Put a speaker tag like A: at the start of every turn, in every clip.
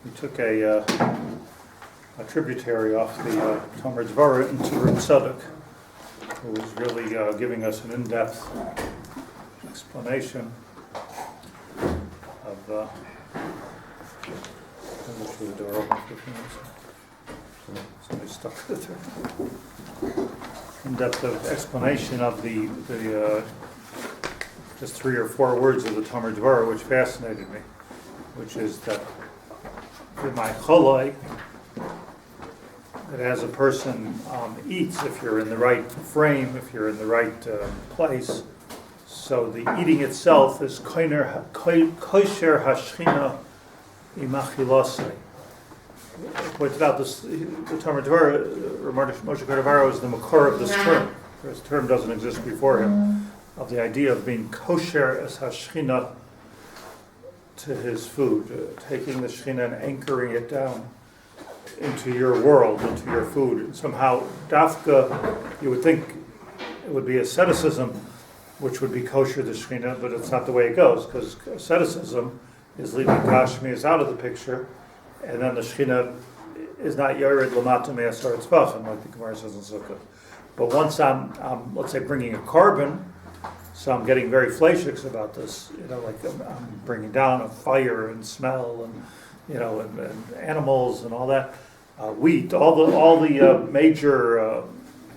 A: We took a tributary off the Devorah into HaRav Tzadok, who was really giving us an in-depth explanation of the door open for a few minutes. Somebody stuck it there. In-depth explanation of the just 3 or 4 words of the Devorah, which fascinated me, which is that my cholai, that as a person eats, if you're in the right frame, if you're in the right place, so the eating itself is kosher hashchina imachilosei. Pointed out this, the Devorah, Moshe Cordovero is the makor of this term. This term doesn't exist before him, of the idea of being kosher as hashchina to his food, taking the shechina and anchoring it down into your world, into your food. And somehow, dafka, you would think it would be asceticism, which would be kosher to shechina, but it's not the way it goes, because asceticism is leaving Gashmias out of the picture, and then the shechina is not yored lamata me'asar tzvachim, like the Gemara says in Sukkah. But once I'm, let's say, bringing a carbon, so I'm getting very fleishiks about this, like I'm bringing down a fire and smell and, and animals and all that, wheat, all the major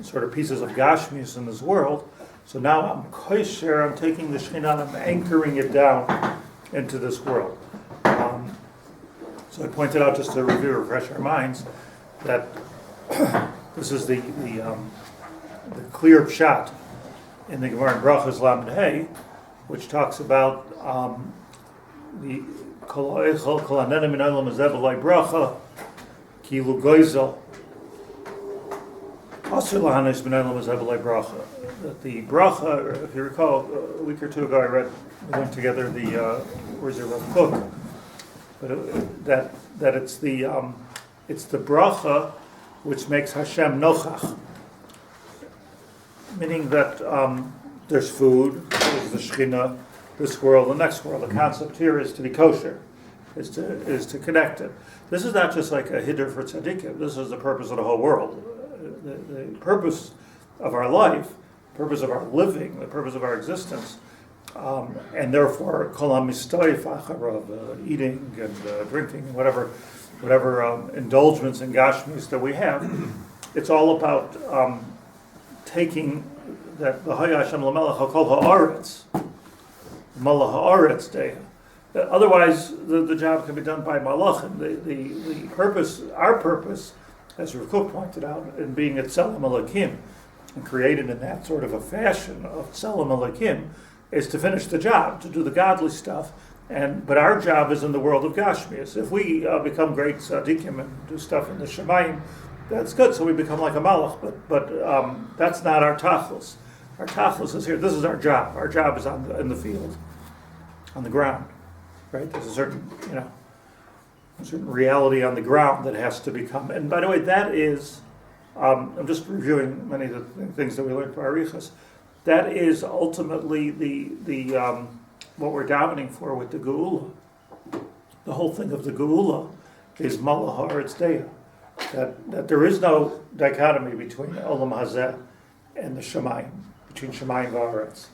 A: sort of pieces of gashmis in this world. So now I'm kosher, I'm taking the shechina and I'm anchoring it down into this world. So I pointed out, just to refresh our minds, that this is the clear pshat in the Gemara in Brachot Lamed Hey, which talks about the kol hanene min olam hazeh b'loi bracha kilu goizel asur lahanes min olam hazeh b'loi bracha. That the bracha, if you recall, a week or 2 ago we went together the words of Rav Kook, but that it's the bracha which makes Hashem nochach. Meaning that there's food, there's the shechina, this world, the next world. The concept here is to be kosher, is to connect it. This is not just like a hiddur for tzaddikim. This is the purpose of the whole world. The purpose of our life, the purpose of our living, the purpose of our existence, and therefore kol hamistoyf acharav, eating and drinking and whatever indulgence and gashmis that we have. It's all about taking that the Hashem l'melech hakol haaretz, malach haaretz deya. Otherwise, the job can be done by malachim. The purpose, our purpose, as Rav Kook pointed out, in being at Tzelem Elokim and created in that sort of a fashion of Tzelem Elokim, is to finish the job, to do the godly stuff. But our job is in the world of Gashmias. If we become great tzaddikim and do stuff in the Shemayim, that's good, so we become like a malach, but that's not our tachlis. Our tachlis is here. This is our job. Our job is in the field, on the ground, right? There's a certain reality on the ground that has to become. And by the way, that is, I'm just reviewing many of the things that we learned from Arichas. That is ultimately the what we're davening for with the Geula. The whole thing of the Geula is malach haaretz deya. That there is no dichotomy between Olam Hazeh and the Shemayim, between Shemayim and Haaretz.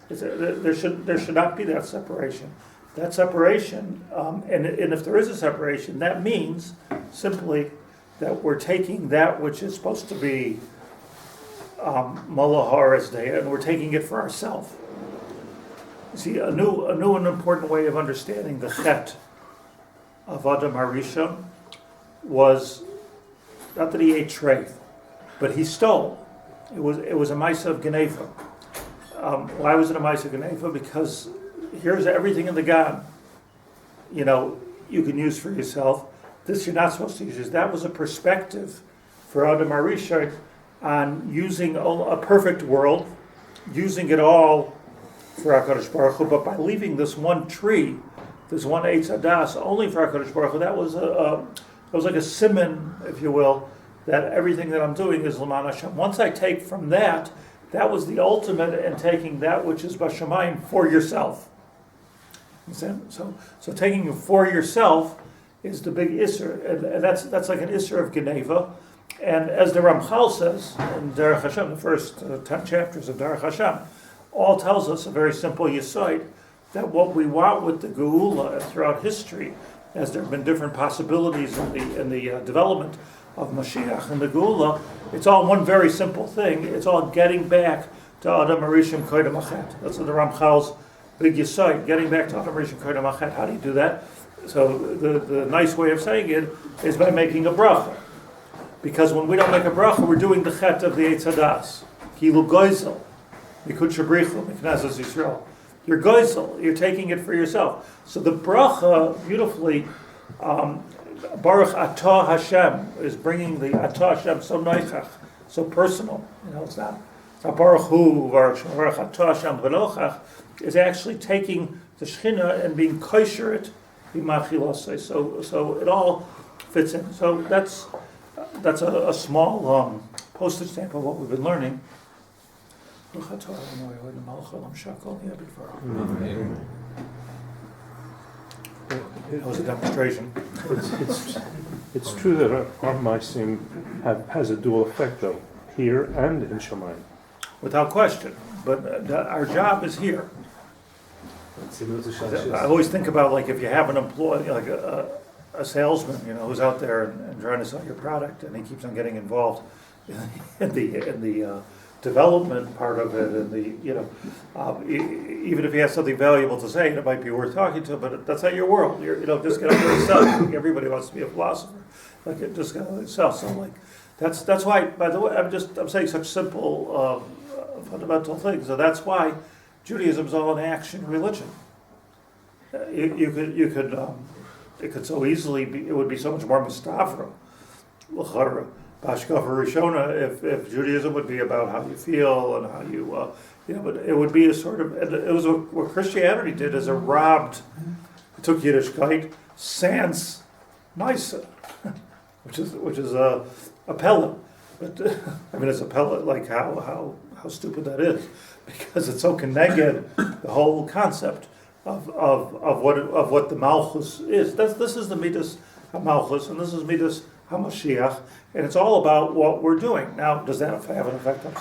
A: There should not be that separation. That separation, and if there is a separation, that means simply that we're taking that which is supposed to be Malach Haaretz Deya, and we're taking it for ourselves. See, a new and important way of understanding the chet of Adam HaRishon was not that he ate treif, but he stole. It was a ma'aseh of Geneva. Why was it a ma'aseh of Geneva? Because here's everything in the Gan. You can use for yourself. This you're not supposed to use. That was a perspective for Adam HaRishon on using a perfect world, using it all for HaKadosh Baruch Hu, but by leaving this one tree, this one Eitz Hadas, only for HaKadosh Baruch Hu, that was like a siman, if you will, that everything that I'm doing is L'man Hashem. Once I take from that was the ultimate in taking that which is Bashamayim for yourself. So taking it for yourself is the big Isser, and that's like an Isser of Geneva. And as the Ramchal says in Derech Hashem, the first 10 chapters of Derech Hashem, all tells us a very simple Yesod, that what we want with the Geula throughout history, as there have been different possibilities in the development of Mashiach and the Geula, it's all one very simple thing. It's all getting back to Adam Arishim Koydem Achet. That's the Ramchal's big Yesod, getting back to Adam Arishim Koydem Achet. How do you do that? So the nice way of saying it is by making a bracha. Because when we don't make a bracha, we're doing the chet of the Eitz Hadas. Kilu goizel, mikud shabrichu, miknazas Yisrael. You're goizel, you're taking it for yourself. So the bracha, beautifully, Baruch Atah Hashem, is bringing the Atah Hashem so noichach, so personal. It's not Baruch Hu, Baruch Atah Hashem v'nochach, is actually taking the Shechina and being kosher it, b'machilosei. So it all fits in. So that's a small postage stamp of what we've been learning. That was a demonstration.
B: It's true that our Maisim has a dual effect, though, here and in Shamayim.
A: Without question. But our job is here. I always think about, like, if you have an employee, like a salesman, who's out there and trying to sell your product, and he keeps on getting involved in the development part of it, and even if he has something valuable to say, it might be worth talking to, but that's not your world. Just get out there and sell. Everybody wants to be a philosopher, just get out there and sell. So that's why. By the way, I'm saying such simple fundamental things. So that's why Judaism is all an action religion. It could so easily be. It would be so much more mustavra, l'chara, b'hashkafa rishona. If Judaism would be about how you feel and how you, but it would be a sort of. It was what Christianity did, is it robbed. It took Yiddishkeit sans Maisa, which is a pellet. But it's a pellet. Like how stupid that is, because it's so connected the whole concept of what the Malchus is. This is the Midas HaMalchus, and this is Midas HaMashiach, and it's all about what we're doing. Now, does that have an effect on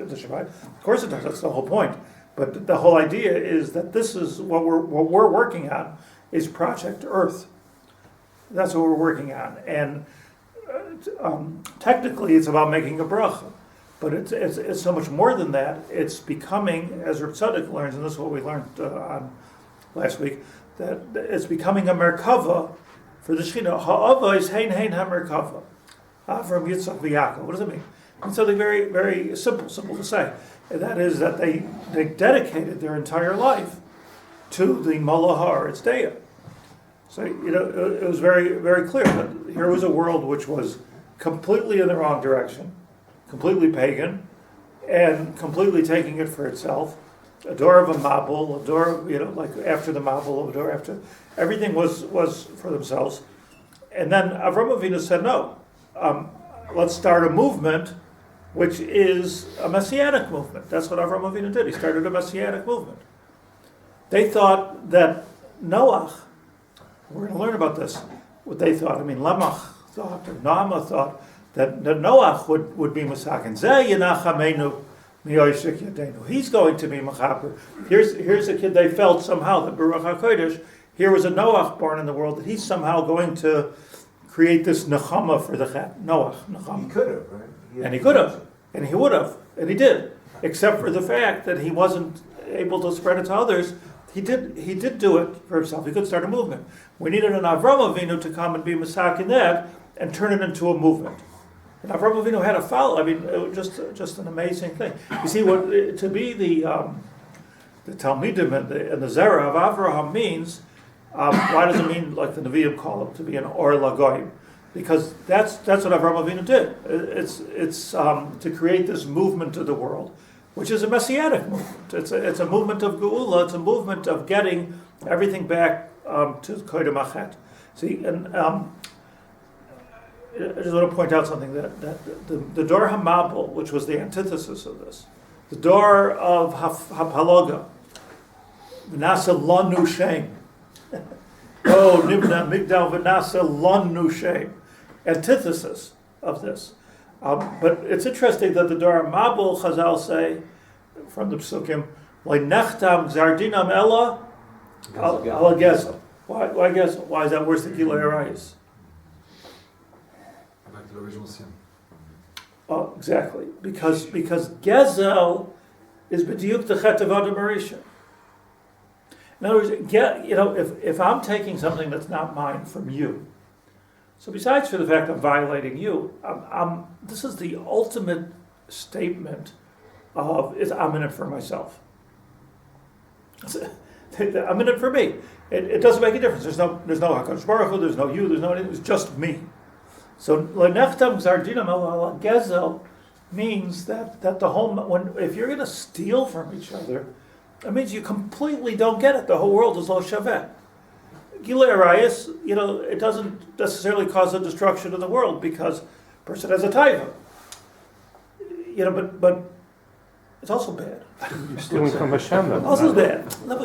A: the Shabbat? Of course it does. That's the whole point. But the whole idea is that this is what we're working on is Project Earth. That's what we're working on, and technically it's about making a bracha. But it's so much more than that. It's becoming, as Rav Tzadok learns, and this is what we learned on last week, that it's becoming a merkava for the Shechina. Ha'ava is hein ha-merkava. From Yitzchak v'Yaakov. What does it mean? It's something very, very simple to say. And that is that they dedicated their entire life to the Malahar, its Deya. So, it was very, very clear that here was a world which was completely in the wrong direction, completely pagan, and completely taking it for itself. A door of a mabul, a door, like after the mabul, a door after. Everything was for themselves. And then Avram Avinu said, no, let's start a movement which is a messianic movement. That's what Avram Avinu did. He started a messianic movement. They thought that Noach, we're going to learn about this, what they thought. Lamach thought, or Naamah thought, that Noach would be Masakin. He's going to be Machaper. Here's a kid they felt somehow that Baruch HaKodesh, here was a Noach born in the world, that he's somehow going to create this Nechama for the Chet. Noach, Nechama.
C: He could have, right?
A: And he could have, and he would have, and he did. Except for the fact that he wasn't able to spread it to others. He did do it for himself. He could start a movement. We needed an Avram Avinu to come and be Masak in that and turn it into a movement. And Avram Avinu had a follow. It was just an amazing thing. You see, to be the Talmidim and the Zerah of Avraham means, why does it mean, like the Nevi'im call it, to be an Or Lagoyim? Because that's what Avraham Avinu did. It's to create this movement of the world, which is a messianic movement. It's a movement of Geula. It's a movement of getting everything back to Koydem Achet. See, and I just want to point out something that the Dor HaMabul, which was the antithesis of this, the Dor of Hapaloga, V'nasa Lanu Shem. Lo nibna migdal v'nasa lanu shem. Antithesis of this. But it's interesting that the Dor Mabul Chazal say, from the Psukim, Nechtam Zardinam Ella Ala Gezel. Why Gezel? Why is that worse than Gilei Arayis?
C: Back to the original sin.
A: Oh, exactly. Because Gezel is B'diuk the Chet of Adam Marisha. In other words, if I'm taking something that's not mine from you, so besides for the fact I'm violating you, this is the ultimate statement of I'm in it for myself. I'm in it for me. It doesn't make a difference. There's no HaKadosh Baruch Hu, there's no you, there's no anything. It's just me. So lenechtam zardinam ala gezel means that the whole if you're going to steal from each other, that means you completely don't get it. The whole world is lo shaveh. Gilei Arayis, it doesn't necessarily cause the destruction of the world because a person has a taiva. But it's also bad.
B: You're stealing from Hashem.
A: Also bad. No,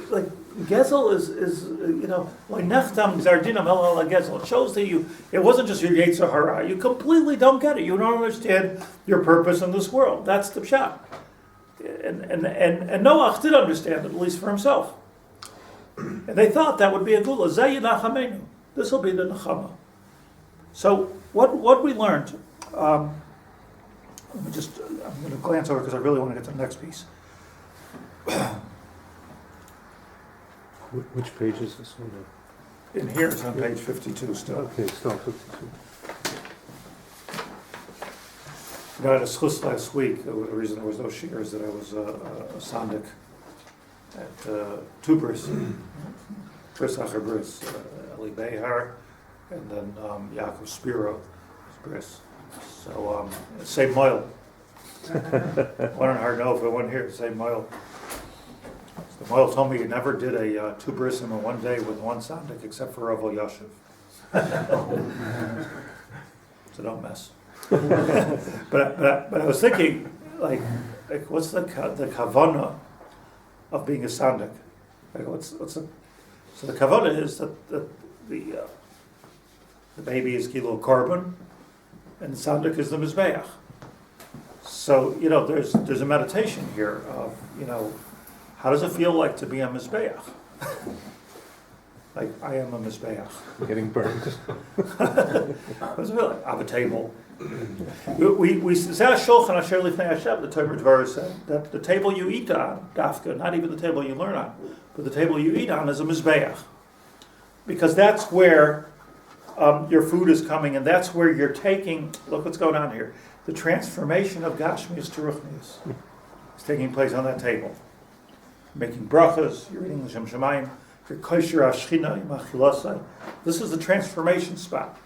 A: like Gezel is like Nechtam Zardinam El Gezel. It shows that it wasn't just your Yetzer Hara. You completely don't get it. You don't understand your purpose in this world. That's the pshat. And Noach did understand it, at least for himself. And they thought that would be a gula. Zeh Nachamenu. This will be the Nechama. So what we learned. I'm going to glance over because I really want to get to the next piece.
B: Which page is this one?
A: In here, it's on page 52 still.
B: Okay, still 52.
A: I had a schus last week. The reason there was no shiur is that I was a sandik at two bris. Bris Acher Bris, Eli Behar, and then Yaakov Spiro bris. So, same mile. Wondering hard to know if I went here, same mile. The mile told me he never did a two brisim in one day with one sandik except for Rav Yashiv. So don't mess. but I was thinking, like what's the kavana of being a sandik? So the kavana is that the baby is kilo korban, and the sandik is the mizbeach. So there's a meditation here of how does it feel like to be a mizbeach? Like I am a mizbeach.
B: Getting burned.
A: What does it feel like? I have a table. We say shulchan asher lifnei Hashem. The Torah Devorah said that the table you eat on, dafka, not even the table you learn on, but the table you eat on is a mizbeach, because that's where your food is coming, and that's where you're taking. Look what's going on here. The transformation of Gashmius to Ruchnius is taking place on that table. Making brachas, you're eating l'shem shamayim, you're kosher ashchina, machilasai. This is the transformation spot,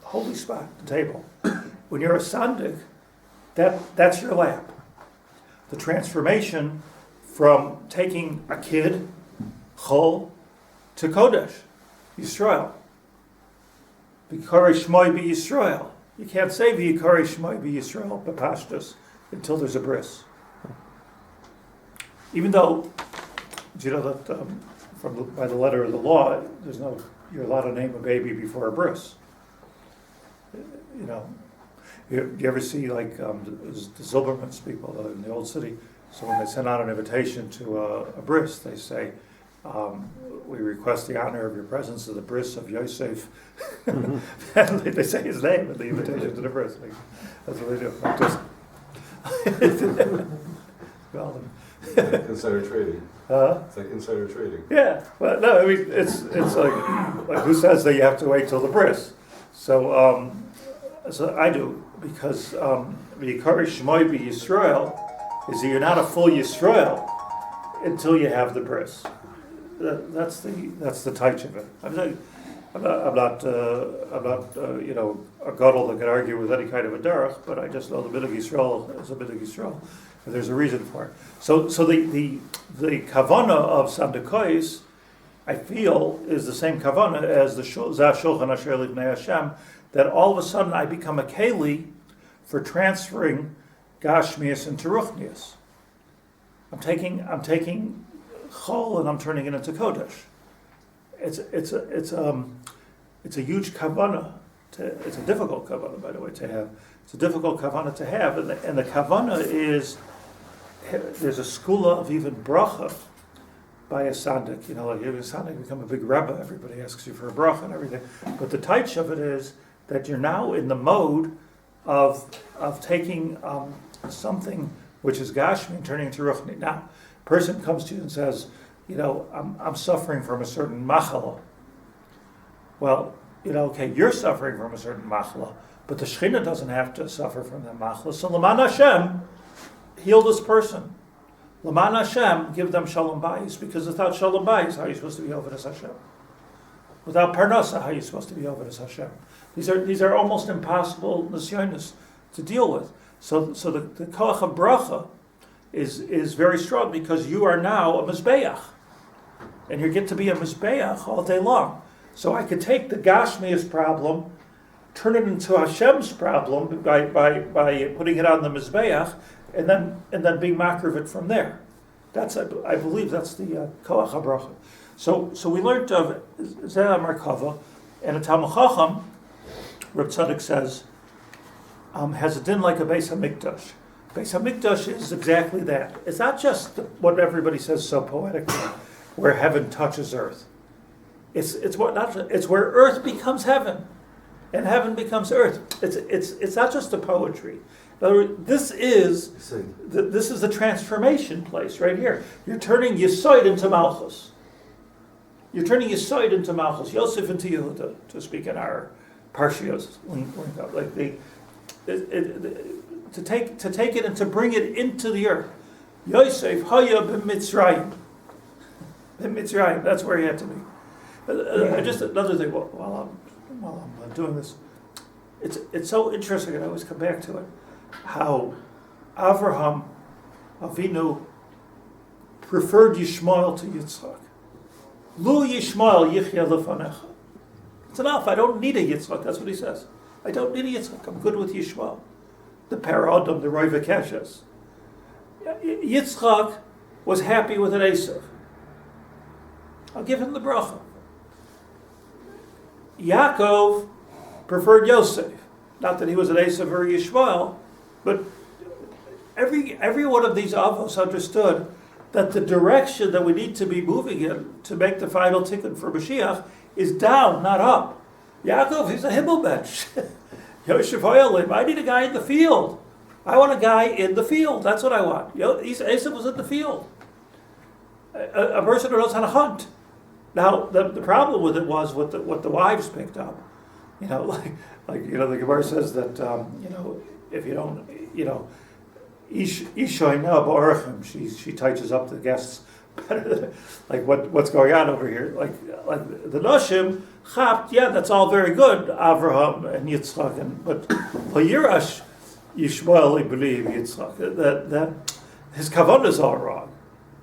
A: the holy spot, the table. When you're a sandik, that's your lap. The transformation from taking a kid, chol, to kodesh, Yisrael. B'karei shmoi b'Yisrael. You can't say v'yikarei shmoi b'Yisrael b'pashtus until there's a bris. Even though, do you know that by the letter of the law, you're allowed to name a baby before a bris. You ever see like the Zilberman's people in the old city? So when they send out an invitation to a bris, they say, we request the honor of your presence at the bris of Yosef. And they say his name in the invitation to the bris. That's what they do. Well,
C: Insider trading. It's like insider trading.
A: Yeah. Well, no, I mean, it's like who says that you have to wait till the bris? So, so I do, because the Yikari Shmoi Yisrael is that you're not a full Yisrael until you have the bris. That's the touch of it. I'm not a gadol that can argue with any kind of a derech, but I just know the Midag Yisrael is a Midag Yisrael, and there's a reason for it. So the kavana of Sandakois, I feel, is the same kavana as the Zah Shulchan Asher Livnei Hashem, that all of a sudden I become a keli for transferring Gashmias into Ruchnias. I'm taking Chol and I'm turning it into Kodesh. it's a huge kavanah. It's a difficult kavanah, by the way, to have. It's a difficult kavanah to have, and the kavanah is, there's a skula of even bracha by a tzaddik. You know, like if a tzaddik become a big rebbe, everybody asks you for a bracha and everything. But the taich of it is that you're now in the mode of taking something which is gashmi and turning into ruchni. Now, a person comes to you and says, you know, I'm suffering from a certain machala. Well, you know, okay, you're suffering from a certain machala, but the Shekhinah doesn't have to suffer from that machala. So L'man Hashem, heal this person. L'man Hashem, give them shalom bayis, because without shalom bayis, how are you supposed to be over this Hashem? Without parnasa, how are you supposed to be over this Hashem? These are almost impossible nisyonos to deal with. So the koach of bracha is very strong, because you are now a mizbeach, and you get to be a mizbeach all day long. So I could take the Gashmias problem, turn it into Hashem's problem by putting it on the Mizbeach, and then being makar of it from there. That's I believe that's the Koach HaBracha. So we learned of Zeh Markava, and a Talmud Chacham, Rav Tzadok says, has a din like a Beis HaMikdash. Beis HaMikdash is exactly that. It's not just what everybody says so poetically, where heaven touches earth. It's where earth becomes heaven, and heaven becomes earth. It's not just the poetry. In other words, this is the transformation place right here. You're turning Yisoid into Malchus. You're turning Yisoid into Malchus, Yosef into Yehuda, to speak in our Parshios. Like to take it and to bring it into the earth. Yosef Haya b'Mitzrayim. B'Mitzrayim. That's where he had to be. Just another thing, while I'm doing this, it's so interesting, and I always come back to it, how Avraham Avinu preferred Yishmael to Yitzchak. Lu Yishmael yichya lefanecha. It's enough. I don't need a Yitzchak. That's what he says. I don't need a Yitzchak. I'm good with Yishmael. The Paradam, the Roy Vekeshes. Yitzchak was happy with an Esav. I'll give him the bracha. Yaakov preferred Yosef. Not that he was an Esav or Yishmael, but every one of these avos understood that the direction that we need to be moving in to make the final tikkun for Mashiach is down, not up. Yaakov, he's a himmelmensch. Yosef Oyalim, I need a guy in the field. I want a guy in the field. That's what I want. Esav was in the field. A person who knows how to hunt. Now, the problem with it was what the wives picked up. You know, like the Gemara says that, if you don't, Ishoina Ba'orachim, she touches up the guests better than, like what's going on over here. Like the Noshim, Chapt, yeah, that's all very good, Avraham and Yitzchak, but Vayirash Yishmael believe Yitzchak, that his kavanah is all wrong.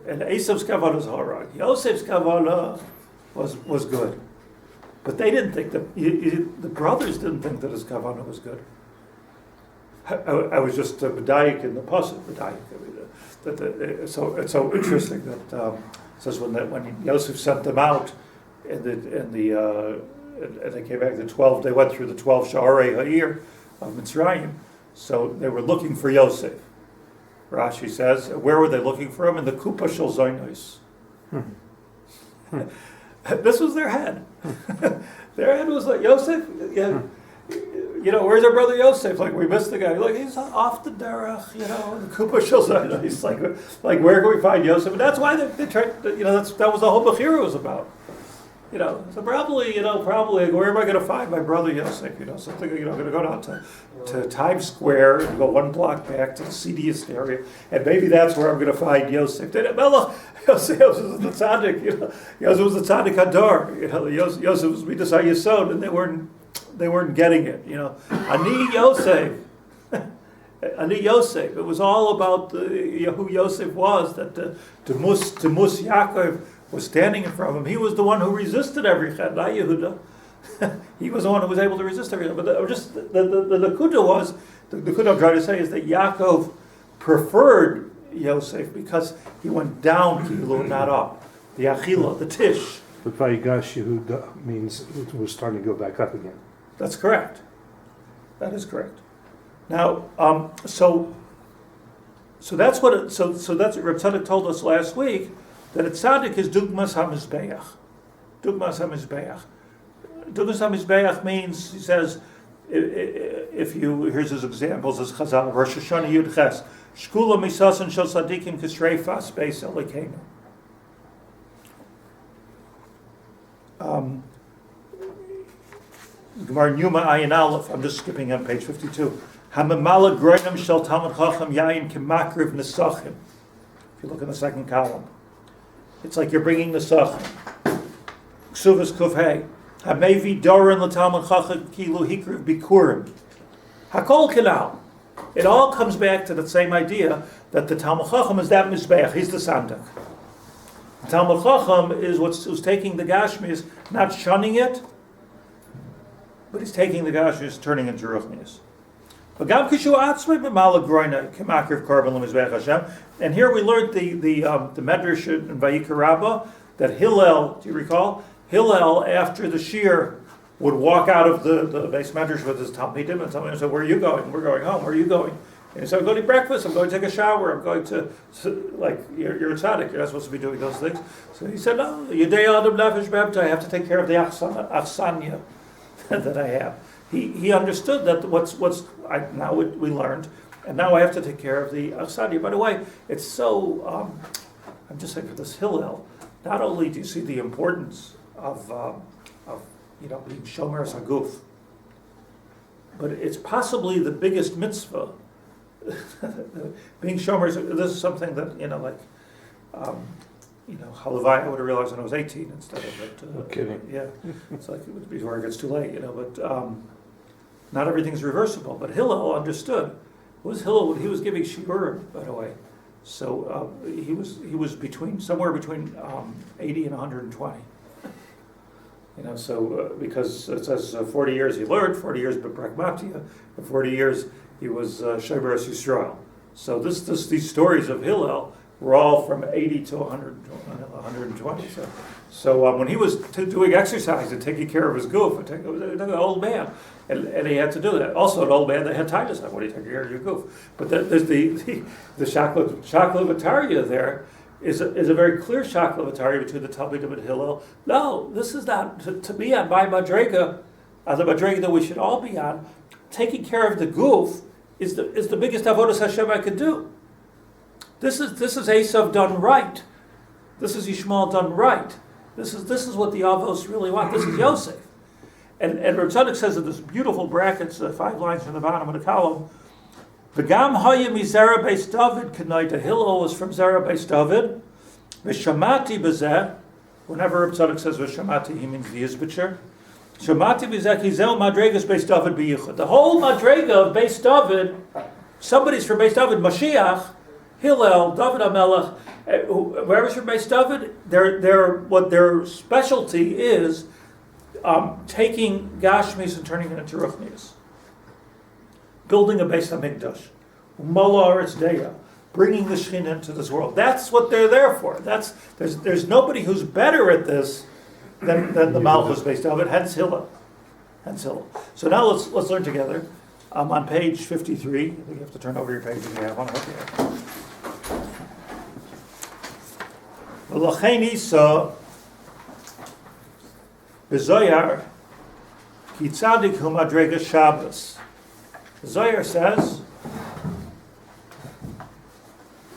A: And Esav's kavanah is all wrong. Yosef's kavanah was good. But they didn't think that, the brothers didn't think that his kavanah was good. I was just medayik in the pasuk, so it's so interesting that says when Yosef sent them out, and they came back, they went through the 12 Sha'arei Ha'ir of Mitzrayim, so they were looking for Yosef. Rashi says, where were they looking for him? In the Kupa Shel Zoynos. This was their head. Their head was like, Yosef, yeah, where's our brother Yosef? Like, we missed the guy. Like, he's off the derech, the Kupa Shel Zoynos. He's like, where can we find Yosef? And that's why they tried, that was the whole Bechira was about. So probably, where am I going to find my brother Yosef? Something, going to go down to Times Square and go one block back to the seediest area, and maybe that's where I'm going to find Yosef. Yosef was the tzaddik, Yosef was the tzaddik hador. Yosef was Midas HaYesod, and they weren't getting it. Ani Yosef. Ani Yosef. It was all about who Yosef was. That to Mus Yaakov was standing in front of him. He was the one who resisted every chet, not Yehuda. He was the one who was able to resist everything. But the Nakuda was, the Nakuda I'm trying to say is that Yaakov preferred Yosef because he went down, not up. The Achila, the Tish,
B: But Vayigash Yehuda means it was starting to go back up again.
A: That's correct. That is correct. Now, so that's what that's what Rav Tzadok told us last week, that a tzaddik is dugmas hamizbeach. Dugmas hamizbeach. Dugmas hamizbeach means, he says, if you, here's his examples, as Chazal, Rosh Hashanah Yud Ches, Shkula misasan shel tzadikim kisreifas beis elikeinu. Gemara Numa Ayin Aleph, I'm just skipping on page 52. Hamamala groinam shel Talmud Chacham yayin kimakriv nesachim. If you look in the second column, it's like you're bringing nesachim. Ksuvas kufhei. Hamevi dorin l'Talmud Chacham kilu hikriv bikurim. Hakol kinal. It all comes back to the same idea that the Talmud Chacham is that mizbeach. He's the sandak. The Talmud Chacham is who's taking the gashmis, not shunning it, but he's taking the gashmis, turning into ruchnius. And here we learned the medrash in Vayikra Rabbah that Hillel, do you recall? Hillel, after the shir, would walk out of the base medrash with his talmidim, and talmidim said, "Where are you going?" "We're going home." "Where are you going?" And he said, "I'm going to eat breakfast. I'm going to take a shower. I'm going to like you're a tzaddik. You're not supposed to be doing those things." So he said, "No, Yedei Adam Nefesh B'Emta. I have to take care of the achsanya that I have." He understood that now we learned, and now I have to take care of the achsanya. By the way, it's so. I'm just saying for this Hillel. Not only do you see the importance of being shomer haguf, but it's possibly the biggest mitzvah. Being shomer, this is something that halavai I would have realized when I was 18 instead of it.
B: No kidding.
A: Yeah, it's like before it gets too late, but not everything's reversible. But Hillel understood. It was Hillel, he was giving shiurim, by the way. So he was somewhere between 80 and 120. Because it says 40 years he learned, 40 years pragmatia, and 40 years he was Shomer Yisrael. So these stories of Hillel were all from 80 to 120. So when he was doing exercise and taking care of his goof, it was an old man, and he had to do that. Also, an old man that had titus on when he took care of your goof. But there's the Shaklavatariya there is a very clear Shaklavatariya between the Talmidim and Hillel. No, this is not to be on my madrega, the madrega that we should all be on. Taking care of the goof is the biggest avodas Hashem I could do. This is Esav done right. This is Yishmael done right. This is what the Avos really want. This is Yosef. And Rav Tzadok says in this beautiful brackets, 5 lines from the bottom of the column, V'gam haya mizera beis David k'noita. Hillel was from Zera beis David. V'shamati b'zeh. Whenever Rav Tzadok says v'shamati, he means the Yizbitcher. Shamati b'zeh kizel madregas beis David b'yichud. The whole madrega of beis David, somebody's from beis David, Mashiach, Hillel, David HaMelech, whoever's from beis David, what their specialty is taking Gashmis and turning it into Ruchnius. Building a Beis HaMikdash. Mola Aretz Deya. Bringing the Shekhinah into this world. That's what they're there for. There's nobody who's better at this than the Malchus Beis David, hence Hillel. So now let's learn together. On page 53, I think you have to turn over your page if you have one. V'lachein isa b'zoyar ki tzadik hu madrega Shabbos. The Zohar says,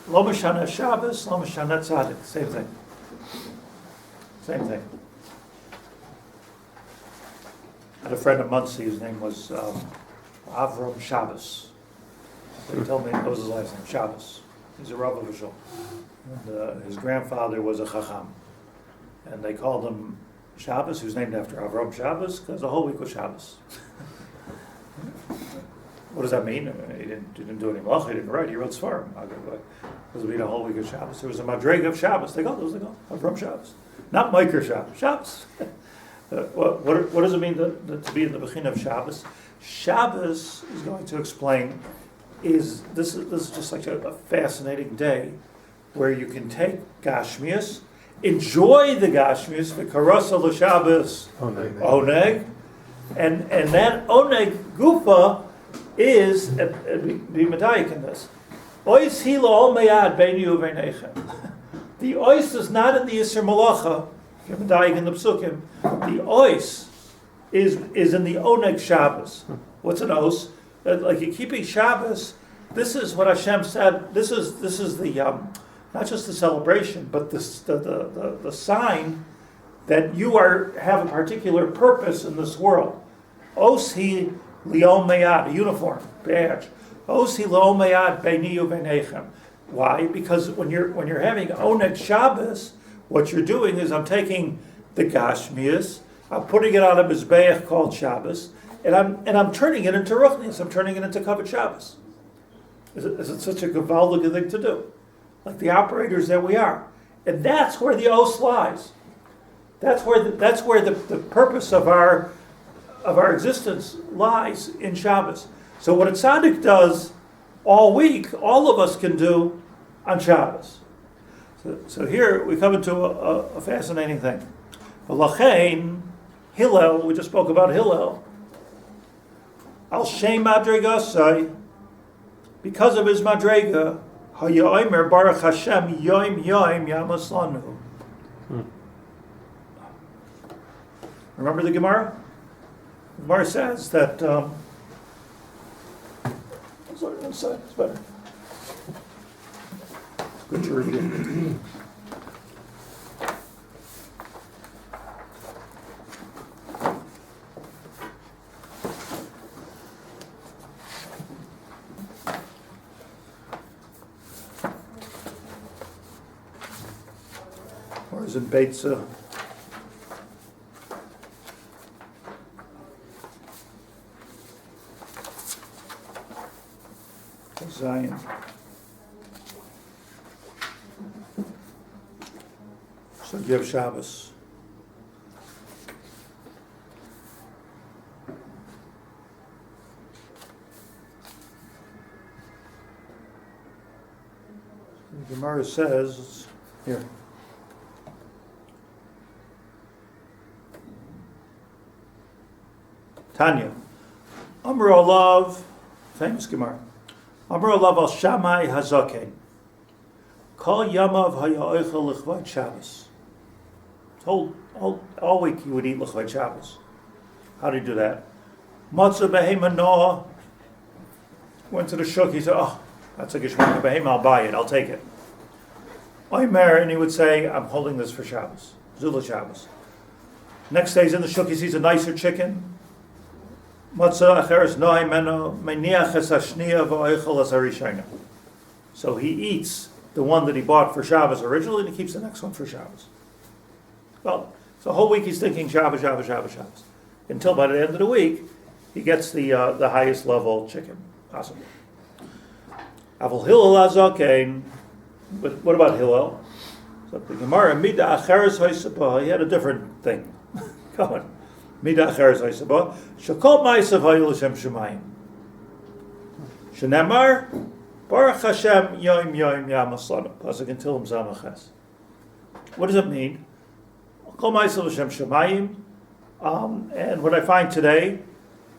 A: Lo Mashana Shabbos, Lo Mashana Tzadik. Same thing. I had a friend of Muncie, his name was Avram Shabbos. They told me that was his last name, Shabbos. He's a Rav official. And his grandfather was a Chacham. And they called him Shabbos, who's named after Avram Shabbos, because the whole week was Shabbos. What does that mean? He didn't do any malach, he didn't write, he wrote Sfarim. Does it mean a whole week of Shabbos? There was a madrega of Shabbos. They go, from Shabbos. Not Micro Shabbos, Shabbos. What does it mean to be in the Bechin of Shabbos? Shabbos is going to explain, this is just like a fascinating day where you can take Gashmias enjoy the Gashmius, v'karasa l'Shabbos
B: Oneg.
A: Oneg, and that Oneg Gufa is, be medayik in this, Ois hila ol meyad beini uveinechem. The ois is not in the Yisr Malacha, you're medayik in the Psukim, the ois is in the Oneg Shabbos. What's an os? Like you're keeping Shabbos, this is what Hashem said, this is the, not just the celebration, but the sign that you have a particular purpose in this world. Os hi li'ol meyad, a uniform, badge. Os hi li'ol meyad beini uveinechem. Why? Because when you're having Oneg Shabbos, what you're doing is I'm taking the Gashmias, I'm putting it on a mizbeach called Shabbos, and I'm turning it into Ruchnius. I'm turning it into Kavod Shabbos. Is it such a gewaldige thing to do? Like the operators that we are, and that's where the os lies. That's where the purpose of our existence lies in Shabbos. So what a tzaddik does all week, all of us can do on Shabbos. So here we come into a fascinating thing. V'lachein, Hillel, we just spoke about Hillel. Al Shem Madregasai, because of his Madrega, Hayoimer Baruch Hashem Yoim Yoim Yamaslanu. Remember the Gemara? The Gemara says that. Sorry, one side, it's better. It's good to review. Or is it Beitza? Zion. So you have Shabbos. The Gemara says here. Tanya, Amr Olav, famous Gemara. Amr Olav al Shammai Hazaken. Kol Yamav Haya'oichel L'chvad Shabbos. All week he would eat L'chvad Shabbos. How do you do that? Matzah Behema Noah. Went to the shuk, he said, oh, that's a Geshmak Behema, I'll buy it, I'll take it. Oimer, and he would say, I'm holding this for Shabbos. Zula Shabbos. Next day he's in the shuk, he sees a nicer chicken. So he eats the one that he bought for Shabbos originally, and he keeps the next one for Shabbos. Well, so the whole week he's thinking Shabbos, Shabbos, Shabbos, Shabbos. Until by the end of the week, he gets the highest level chicken possible. Aval Hillel Azakein, but what about Hillel? So the Gemara, Mida Acheres Haisabah, he had a different thing going. Mida Acheres Haisabah, Shakol Ma'asav Hayu L'Shem Shemayim. Shenemar, Baruch Hashem Yoim Yoim Yamaslanu. Pasuk in Tehillim Zamaches. What does it mean? Kol Ma'asav L'Shem Shemayim. And what I find today,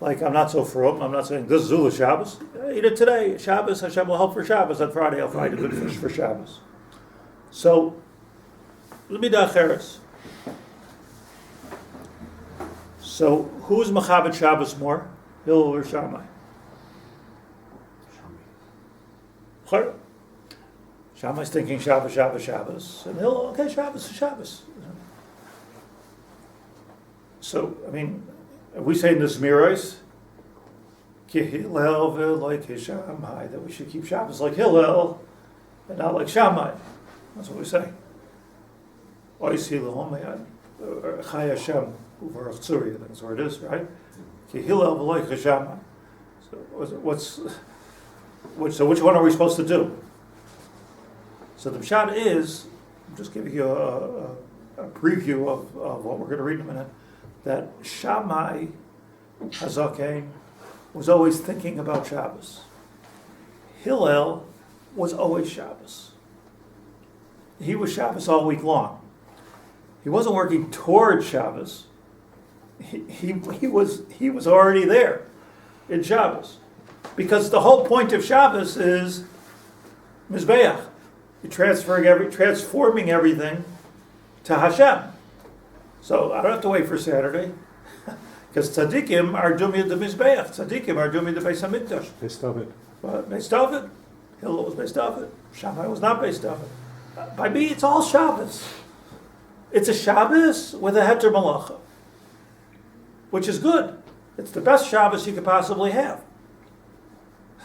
A: like I'm not so frum, I'm not saying this is Zula Shabbos. Eat it today. Shabbos, Hashem will help for Shabbos. On Friday I'll find a good fish for Shabbos. So, L'Midah Acheres. So, who's Machabed Shabbos more? Hillel or Shammai? Shammai. Shammai's thinking Shabbos, Shabbos, Shabbos. And Hillel, okay, Shabbos is Shabbos. So, I mean, we say in the Zmiros, Ki Hillel v'lo Shammai, that we should keep Shabbos like Hillel and not like Shammai. That's what we say. Ois Hillel Chai Hashem u'varach tzuri, that's where it is, right? Ki Hillel v'lo Shammai. So which one are we supposed to do? So the pshat is, I'm just giving you a preview of what we're going to read in a minute, that Shammai Hazaken was always thinking about Shabbos. Hillel was always Shabbos. He was Shabbos all week long. He wasn't working toward Shabbos. He was already there in Shabbos. Because the whole point of Shabbos is Mizbeach. You're transforming everything to Hashem. So I don't have to wait for Saturday. Because tzaddikim are dumya the Mizbeach. Tzaddikim are dumya the Beis HaMikdash.
B: Beis David.
A: Beis David. Hillel was Beis David. Shammai was not Beis David. By me, it's all Shabbos. It's a Shabbos with a Heter Malacha, which is good. It's the best Shabbos you could possibly have.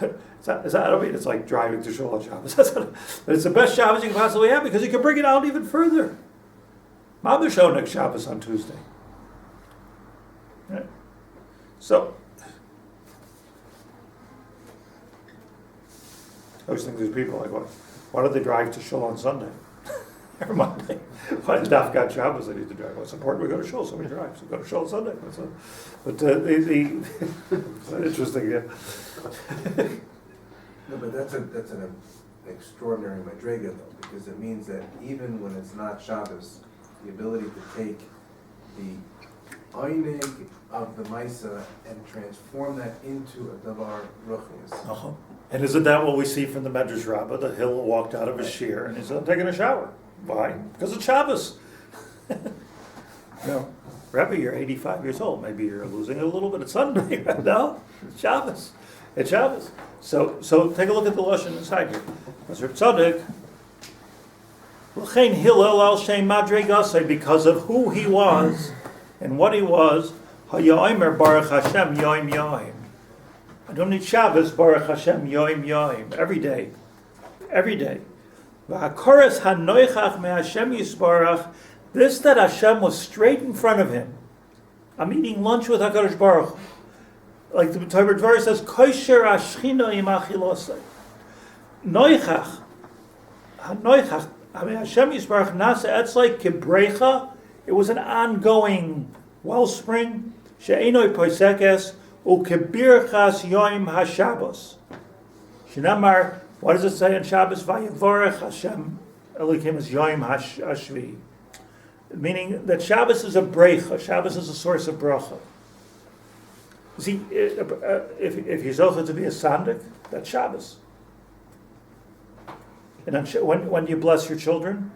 A: I don't mean it's like driving to Shul on Shabbos. But it's the best Shabbos you can possibly have because you can bring it out even further. Mamish Oneg Shabbos on Tuesday. Right? So, I always think there's people like, why do they drive to Shul on Sunday? Or Monday? Why does Daf got Shabbos they need to drive? Well, it's important we go to Shul, so we drive. So we go to Shul on Sunday. But it's interesting, yeah.
D: No, but that's an extraordinary madrega though, because it means that even when it's not Shabbos, the ability to take the Oneg of the Maisa and transform that into a Devorah Ruchnius.
A: Uh-huh. And isn't that what we see from the Medrash Rabbah? The Hillel walked out of his shiur and he's taking a shower. Why? Because it's Shabbos. No, Rebbe, you're 85 years old. Maybe you're losing it a little bit. It's Sunday. No, it's Shabbos. It's Shabbos. So take a look at the lashon inside here. HaRav Tzadok, L'chein Hillel al Shem Madregasei, because of who he was and what he was. Hayomer Baruch Hashem Yoim Yoim. I don't need Shabbos Baruch Hashem Yoim Yoim every day. Every day. V'hakoras hanoichach me Hashem Yisbarach. This that Hashem was straight in front of him. I'm eating lunch with HaKadosh Baruch. Like the Devorah says, Kosher Ashchina im achilosei. Noichach. Hanoichach. I mean, Hashem Yisbarach nasa etzlei kibrecha. It was an ongoing wellspring. She'enoi poisekes ukebirchas yoim haShabbos. Shinamar. What does it say in Shabbos? Vayevorech Hashem Elokim is Yoim Hashvi. Meaning that Shabbos is a brecha. Shabbos is a source of bracha. See, if you're zocheh to be a sandik, that's Shabbos. And then when you bless your children,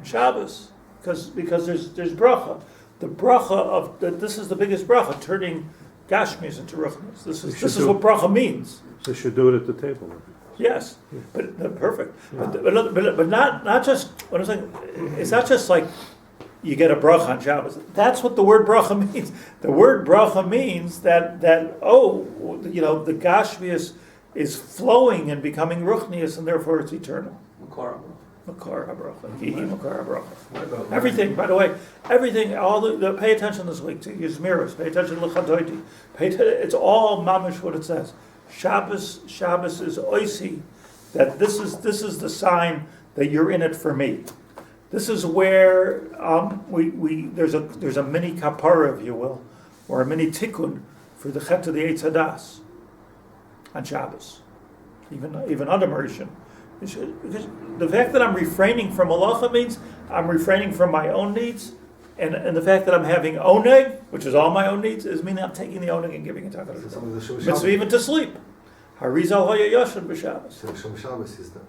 A: Shabbos, because there's bracha. The bracha of this is the biggest bracha, turning gashmis into ruchnis. This is what bracha means.
B: So you should do it at the table.
A: Yes, but perfect. But not just what I'm saying. It's not just like you get a bracha on Shabbos. That's what the word bracha means. The word bracha means that the gashmius is flowing and becoming ruchnius, and therefore it's eternal. Makar bracha. Everything, by the way, everything. All the pay attention this week to your zmiros. Pay attention to l'chadoiti. It's all mamish what it says. Shabbos is oisi, that this is the sign that you're in it for me. This is where there's a mini kapara, if you will, or a mini tikkun for the chet of the Eitz Hadas on Shabbos, even under Mauritian. Because the fact that I'm refraining from halacha means I'm refraining from my own needs, and the fact that I'm having oneg, which is all my own needs, is meaning I'm taking the oneg and giving it to HaKadosh. Mitzvah even to sleep. Harizal hoya yoshen b'Shabbos.
E: Shem Shabbos is that.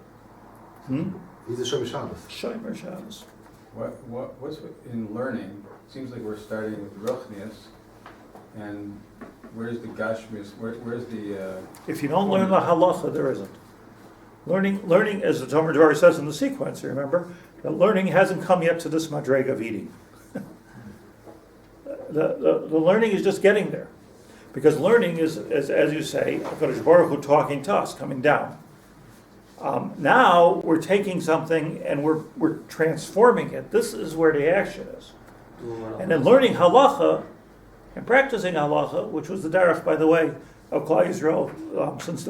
C: He's a Shem Shabbos.
A: Shomer Shabbos.
F: What's in learning? It seems like we're starting with Ruchnius, and where's the Gashmius? Where's the?
A: If you don't learn the halacha, there isn't. Learning, as the Devorah says in the sequence, remember, that learning hasn't come yet to this madrega of eating. The learning is just getting there. Because learning is, as you say, HaKadosh Baruch Hu talking to us, coming down. Now we're taking something and we're transforming it. This is where the action is. And then learning halacha and practicing halacha, which was the derech, by the way, of Klal Yisrael since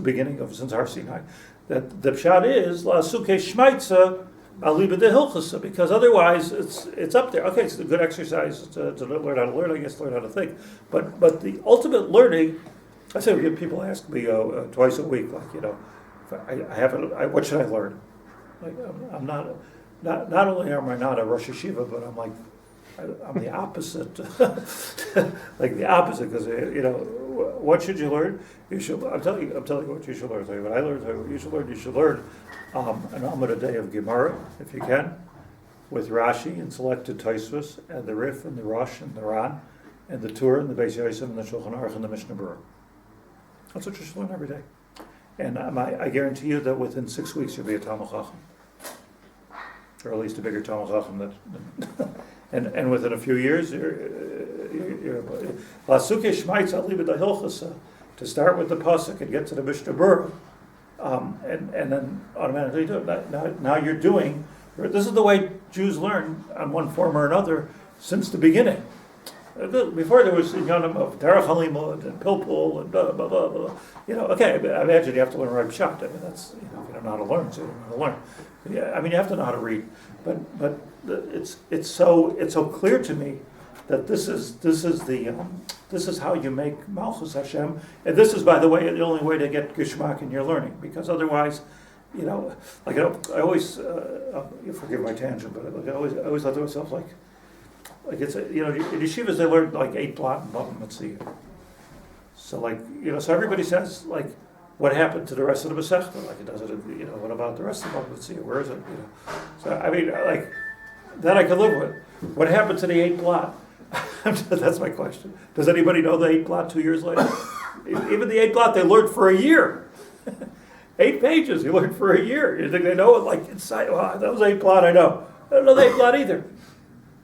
A: Har Sinai, that the pshat is la'asuke shmaitza aliba de hilchasa, because otherwise it's up there. Okay, it's a good exercise to learn how to learn, I guess, learn how to think. But the ultimate learning, I say people ask me twice a week, what should I learn? Like, I'm not only am I not a Rosh Yeshiva, but I'm like I'm the opposite, like the opposite, because what should you learn? You should. I'm telling you what you should learn. I'll tell you what I learned. I'll tell you what you should learn. You should learn an Amud a day of Gemara, if you can, with Rashi and selected Tosfos and the Rif and the Rosh and the Ran and the Tur and the Beis Yosef and the Shulchan Aruch and the Mishnah Berurah. That's what you should learn every day. And I guarantee you that within 6 weeks you'll be a Talmid Chacham, or at least a bigger Talmid Chacham. And within a few years, you're Lasuke Shmaitz Alibid Hilchasa, to start with the pasuk and get to the Mishnah Berurah, and then automatically do it. Now you're doing. This is the way Jews learn on one form or another since the beginning. Before there was Yonim of Derech Halimud and Pilpul and blah blah blah blah. Okay, I imagine you have to learn right pshat. I mean, that's if you don't know how to learn, so you don't know how to learn. Yeah, I mean, you have to know how to read. But it's so clear to me that this is how you make Malchus Hashem, and this is, by the way, the only way to get Geshmak in your learning, because otherwise, I always you forgive my tangent, but I always thought to myself like it's in yeshivas they learn like 8 blot and Bava Metzia. So so everybody says like, what happened to the rest of the Masechta? Like it doesn't, what about the rest of Bava Metzia? Where is it? So I mean, like that I can live with. What happened to the 8 blot? That's my question. Does anybody know the 8 blot 2 years later? Even the 8 blot they learned for a year. 8 pages you learned for a year. You think they know it like inside? Well, that was 8 blot. I know. I don't know the 8 blot either.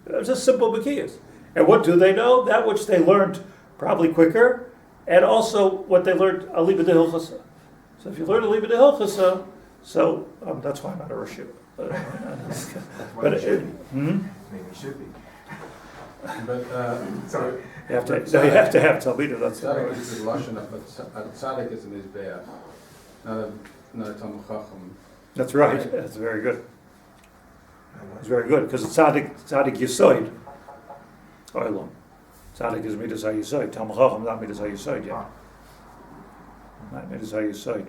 A: It was just simple Bakiyas. And what do they know? That which they learned probably quicker, and also what they learned Alibid Hilchasa. So if you learn Alibid Hilchasa, that's why I'm not a Rosh Yeshiva. But it
D: should be.
F: But
D: Sorry.
A: You have to have Talmidim. That's
F: Tzaddik is Lashon, but Tzaddik is a Mizbeach, not a Talmid Chacham.
A: That's right. That's very good. It's very good because it's Tzaddik Yisoid. Oilam. Tzaddik is Midas HaYisoid. Talmid Chacham not Midas HaYisoid yet. Not Midas HaYisoid.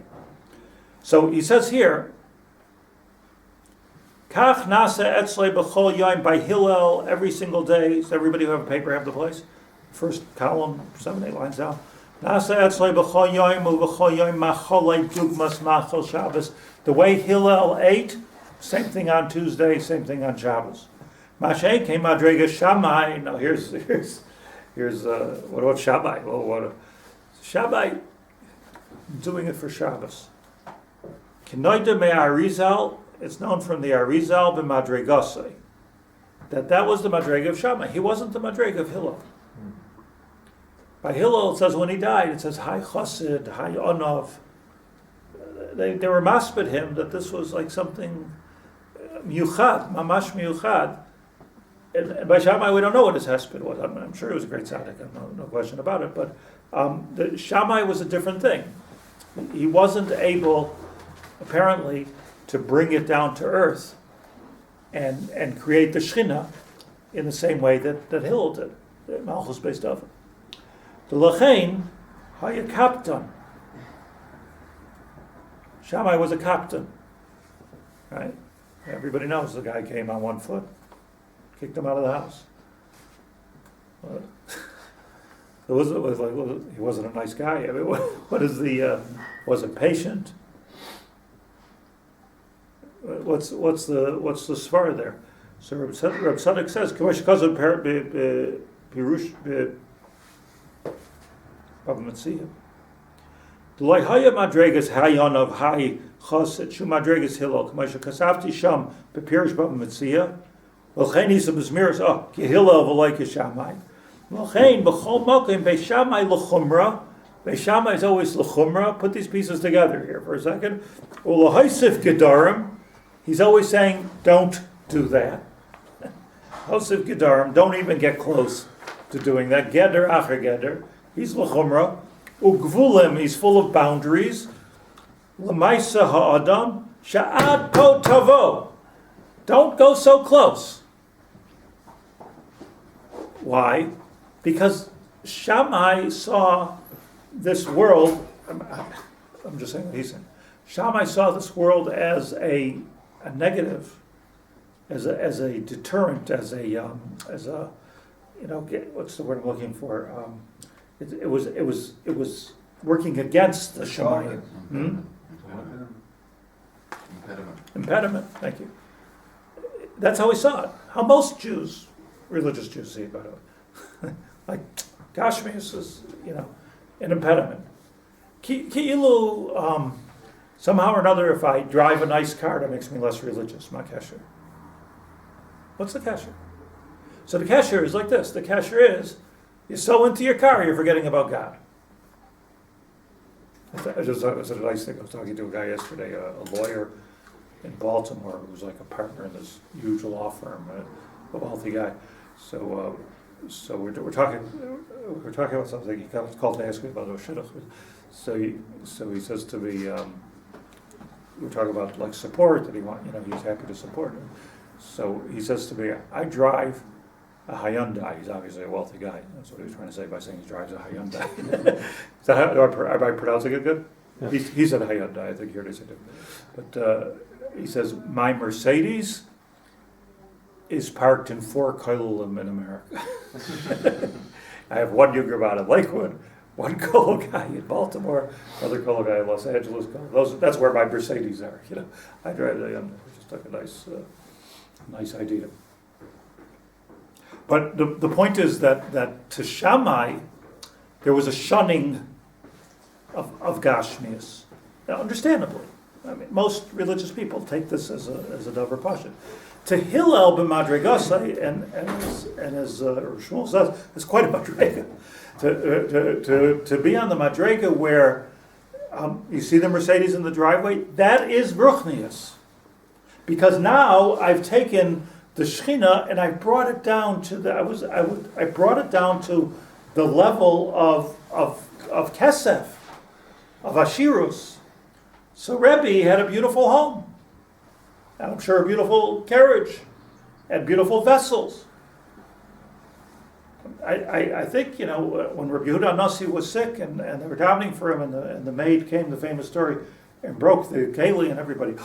A: So he says here, Kach nasa etzle b'chol yom, by Hillel every single day. So everybody who have a paper have the place. First column, 7-8 lines down. Nasa etzle b'chol yom u'b'chol yom macholei dugmas machol Shabbos. The way Hillel ate, same thing on Tuesday, same thing on Shabbos. Mashay came madrega Shammai. Now here's what about Shammai? Well, what Shammai doing it for Shabbos. Kenoida me Arizal. It's known from the Arizal b'madregasei that was the madrega of Shammai. He wasn't the madrega of Hillel. By Hillel, it says when he died, it says Hai Chassid, Hai Onov. They were maspid him that this was like something miuchad, mamash miuchad. And by Shammai, we don't know what his hesped was. I'm sure he was a great tzaddik, no question about it. But the Shammai was a different thing. He wasn't able, apparently, to bring it down to earth and create the Shechina in the same way that Hillel did, the Malchus based off it. The Lachain, Haya Kaptan. Shammai was a captain, right? Everybody knows the guy came on 1 foot, kicked him out of the house. He wasn't a nice guy. I mean, what is was it patient? What's the svar there? So Rav Tzadok says, "K'mash kazon pirush Bava Metzia." The loyhaya madregas hayon of hay chaset shu madregas Hillel k'mash kasavti sham bepirush Bava Metzia. L'chein isa b'zmiras ki Hillel v'loy Shammai. L'chein b'chol mokim beShammai l'chumra. Be'Shammai is always l'chumra. Put these pieces together here for a second. U'lahaisif gedarim. He's always saying, don't do that. Hosef Gedarim, don't even get close to doing that. Geder acher geder. He's l'chumra. Ugvulim, he's full of boundaries. L'maisa ha'adam, sha'ad po tavo. Don't go so close. Why? Because Shammai saw this world, I'm just saying what he's saying. Shammai saw this world as a negative, as a deterrent, as a what's the word I'm looking for? It was working against the Shemayim. Impediment. Thank you. That's how we saw it. How most Jews, religious Jews, see it, by the way. Like Gashmius is, an impediment. Ki'ilu, somehow or another, if I drive a nice car, that makes me less religious. My kasher. What's the kasher? So the kasher is like this. The kasher is, you're so into your car, you're forgetting about God. It was a nice thing. I was talking to a guy yesterday, a lawyer in Baltimore who was like a partner in this huge law firm, a wealthy guy. So we're talking about something. He called to ask me about Shlit'a. So he says to me, we're talking about like support that he's happy to support him. So he says to me, I drive a Hyundai. He's obviously a wealthy guy. That's what he was trying to say by saying he drives a Hyundai. Is that how, am I pronouncing it good? Yeah. He said Hyundai. I think here it is. But he says, my Mercedes is parked in 4 kollel in America. I have one Yugerbat in Lakewood, one kollel guy in Baltimore, another kollel guy in Los Angeles. That's where my Mercedes are. I drive the Hyundai. It's just like a nice idea. But the point is that to Shammai, there was a shunning of Gashmias. Now, understandably. I mean, most religious people take this as a davar pasha. To Hillel b'madregasai, and as Shmuel says, it's quite a madrega. To be on the madrega where you see the Mercedes in the driveway, that is ruchnius. Because now I've taken the Shechina and I brought it down to I brought it down to the level of kesef, of ashirus. So Rebbe had a beautiful home, and I'm sure a beautiful carriage, and beautiful vessels. I think, when Rabbi Yehuda Nasi was sick and they were davening for him, and the maid came, the famous story, and broke the keli, and everybody,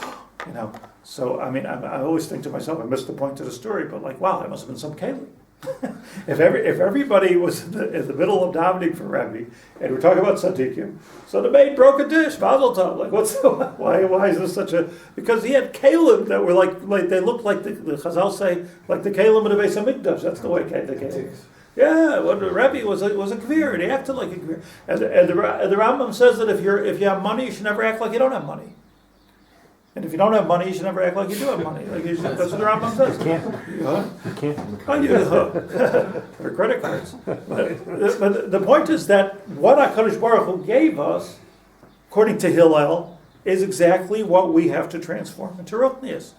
A: So, I mean, I always think to myself, I missed the point of the story, but wow, it must have been some keli. If everybody was in the middle of davening for Rebbe, and we're talking about tzaddikim, so the maid broke a dish, mazel tov. Why is this such a? Because he had kalim that were like they looked like the Chazal say like the kalim of the Beis Hamikdash. That's the way the kalim. Yeah, well, the Rebbe was a kavir, and he acted like a kavir. And the Rambam says that if you have money, you should never act like you don't have money. And if you don't have money, you should never act like you do have money. That's what the Rambam says. You can't. Or credit cards. But the point is that what HaKadosh Baruch Hu gave us, according to Hillel, is exactly what we have to transform into ruchnius.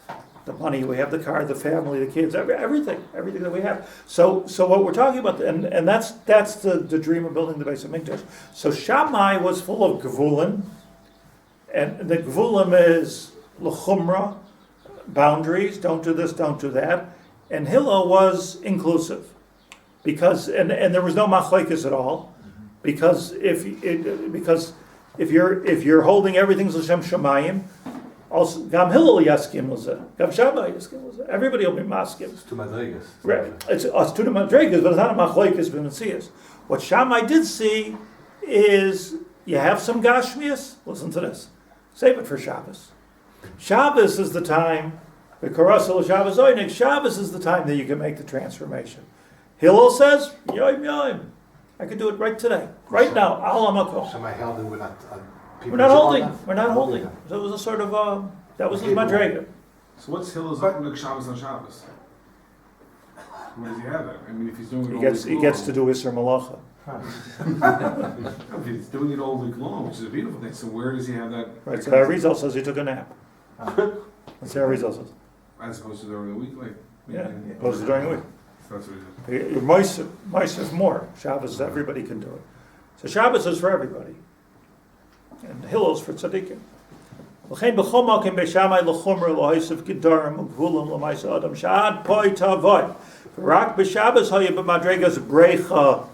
A: The money, we have the car, the family, the kids, everything that we have. So what we're talking about, and that's the dream of building the Beis Hamikdash. So Shammai was full of gevulim, and the gevulim is l'chumra, boundaries, don't do this, don't do that. And Hillel was inclusive, because and there was no machlekes at all, because if you're holding everything's l'shem shamayim, also gam Hillel yaskim l'zeh, gam Shammai yaskim l'zeh. Everybody will be maskim.
C: It's two madregas.
A: Right, it's two madregas, but it's not a machlekes b'metzias. What Shammai did see is you have some gashmias. Listen to this. Save it for Shabbos. Shabbos is the time, the Karasel Shabbos Oneg Shabbos is the time that you can make the transformation. Hillel says, yoim. I can do it right today, right now. Al Amakom.
C: So my holding, we're not
A: holding. So it was a sort of that was his madrega.
E: So what's Hillel's Oneg Shabbos on Shabbos? Where does he have it? I mean, if he's doing it
A: he gets to do Isser Malacha.
E: If he's doing it all week long, which is a beautiful thing, so where does he have that?
A: Right, so HaRav says he took a nap. That's what HaRav says.
E: As opposed to during the week,
A: Opposed to during the week.
E: That's what he did.
A: Mois is more. Shabbos, everybody can do it. So Shabbos is for everybody. And Hillel's for tzaddikim. L'chein b'chol makom b'shamai l'chumra l'hoisav gedarim u'gvulim l'maisa adam shad poi tavoy. Rak b'Shabbos hoya b'madregas brecha.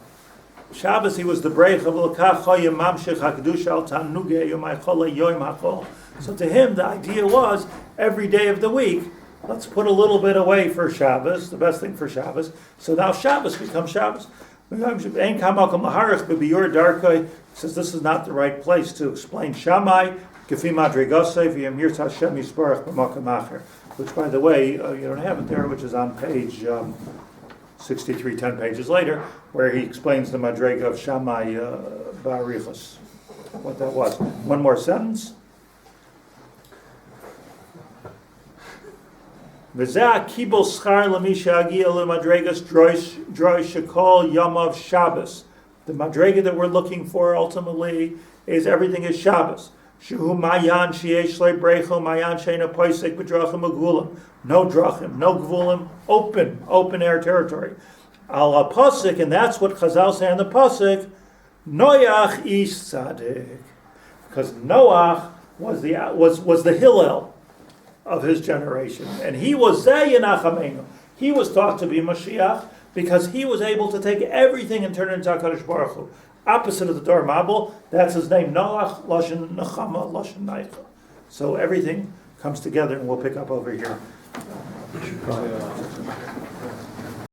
A: Shabbos he was the brecha v'lekach hoya mamshech hakdusha al tanugeh yomai chola yoim hakol. So to him the idea was every day of the week let's put a little bit away for Shabbos, the best thing for Shabbos. So now Shabbos becomes Shabbos. Ein kamalkam laharich b'biur darkei says this is not the right place to explain Shammai Gefi madrigasei v'yamir Hashem yisbarach b'makam acher. Which, by the way, you don't have it there, which is on page 63, 10 pages later, where he explains the madrega of Shammai ba'arichas. What that was. One more sentence. V'zeh kibul schar l'misha agia l'madregas droi shekol yamav Shabbos. The madrega that we're looking for ultimately is everything is Shabbos. Shehu mayan sheyesh le'brecho mayan she'ena poisek b'drachim agulim. No drachim, no gvulim, open air territory. Al ha-pasik, and that's what Chazal say on the pasik, Noach ish tzaddik. Because Noach was the Hillel of his generation. And he was Zayinachamenu. He was thought to be Mashiach because he was able to take everything and turn it into HaKadosh Baruch Hu. Opposite of the Dor Mabul, that's his name, Noach, Lashon Nechama, Lashon Naicha. So everything comes together, and we'll pick up over here.